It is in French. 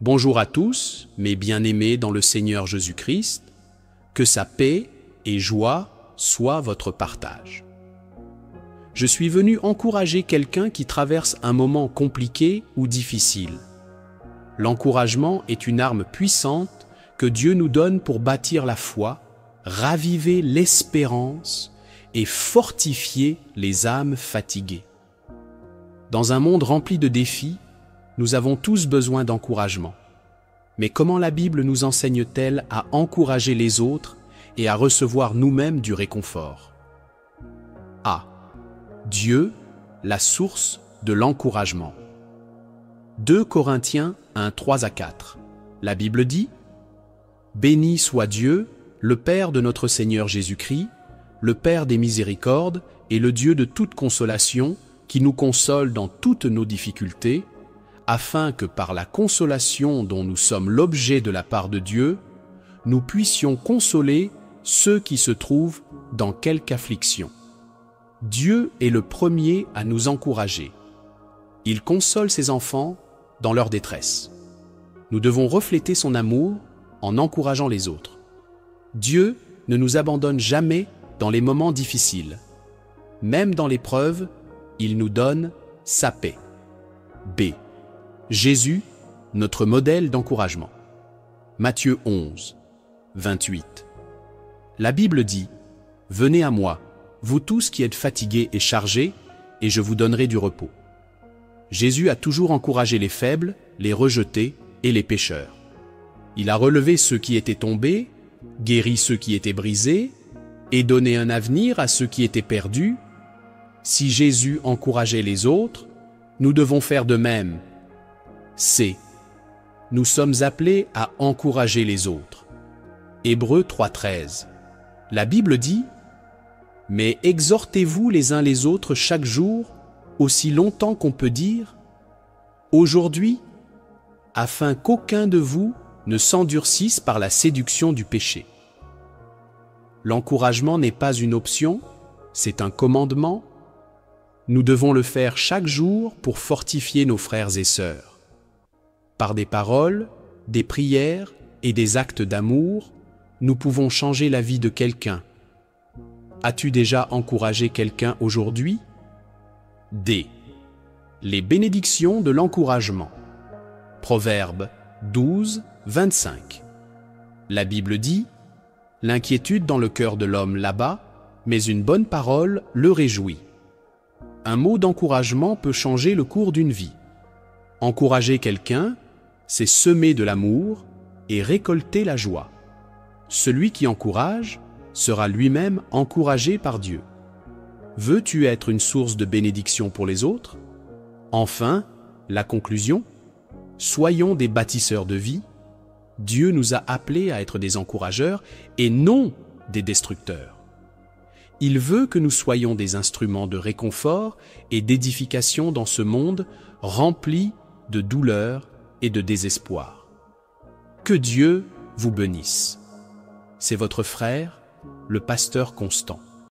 Bonjour à tous, mes bien-aimés dans le Seigneur Jésus-Christ, que sa paix et joie soient votre partage. Je suis venu encourager quelqu'un qui traverse un moment compliqué ou difficile. L'encouragement est une arme puissante que Dieu nous donne pour bâtir la foi, raviver l'espérance et fortifier les âmes fatiguées. Dans un monde rempli de défis, nous avons tous besoin d'encouragement. Mais comment la Bible nous enseigne-t-elle à encourager les autres et à recevoir nous-mêmes du réconfort? A. Dieu, la source de l'encouragement. 2 Corinthiens 1, 3 à 4. La Bible dit: « Béni soit Dieu, le Père de notre Seigneur Jésus-Christ, le Père des miséricordes et le Dieu de toute consolation, qui nous console dans toutes nos difficultés, afin que par la consolation dont nous sommes l'objet de la part de Dieu, nous puissions consoler ceux qui se trouvent dans quelque affliction. Dieu est le premier à nous encourager. Il console ses enfants dans leur détresse. Nous devons refléter son amour en encourageant les autres. Dieu ne nous abandonne jamais dans les moments difficiles. Même dans l'épreuve, il nous donne sa paix. B. Jésus, notre modèle d'encouragement. Matthieu 11, 28. La Bible dit: « Venez à moi, vous tous qui êtes fatigués et chargés, et je vous donnerai du repos. » Jésus a toujours encouragé les faibles, les rejetés et les pécheurs. Il a relevé ceux qui étaient tombés, guéri ceux qui étaient brisés, et donné un avenir à ceux qui étaient perdus. Si Jésus encourageait les autres, nous devons faire de même. C. Nous sommes appelés à encourager les autres. Hébreux 3,13. La Bible dit: « Mais exhortez-vous les uns les autres chaque jour, aussi longtemps qu'on peut dire, aujourd'hui, afin qu'aucun de vous ne s'endurcisse par la séduction du péché. » L'encouragement n'est pas une option, c'est un commandement. Nous devons le faire chaque jour pour fortifier nos frères et sœurs. Par des paroles, des prières et des actes d'amour, nous pouvons changer la vie de quelqu'un. As-tu déjà encouragé quelqu'un aujourd'hui? D. Les bénédictions de l'encouragement. Proverbe 12, 25. La Bible dit: « L'inquiétude dans le cœur de l'homme l'abat, mais une bonne parole le réjouit. » Un mot d'encouragement peut changer le cours d'une vie. Encourager quelqu'un, c'est semer de l'amour et récolter la joie. Celui qui encourage sera lui-même encouragé par Dieu. Veux-tu être une source de bénédiction pour les autres? Enfin, la conclusion: soyons des bâtisseurs de vie. Dieu nous a appelés à être des encourageurs et non des destructeurs. Il veut que nous soyons des instruments de réconfort et d'édification dans ce monde rempli de douleur et de désespoir. Que Dieu vous bénisse. C'est votre frère, le pasteur Constant.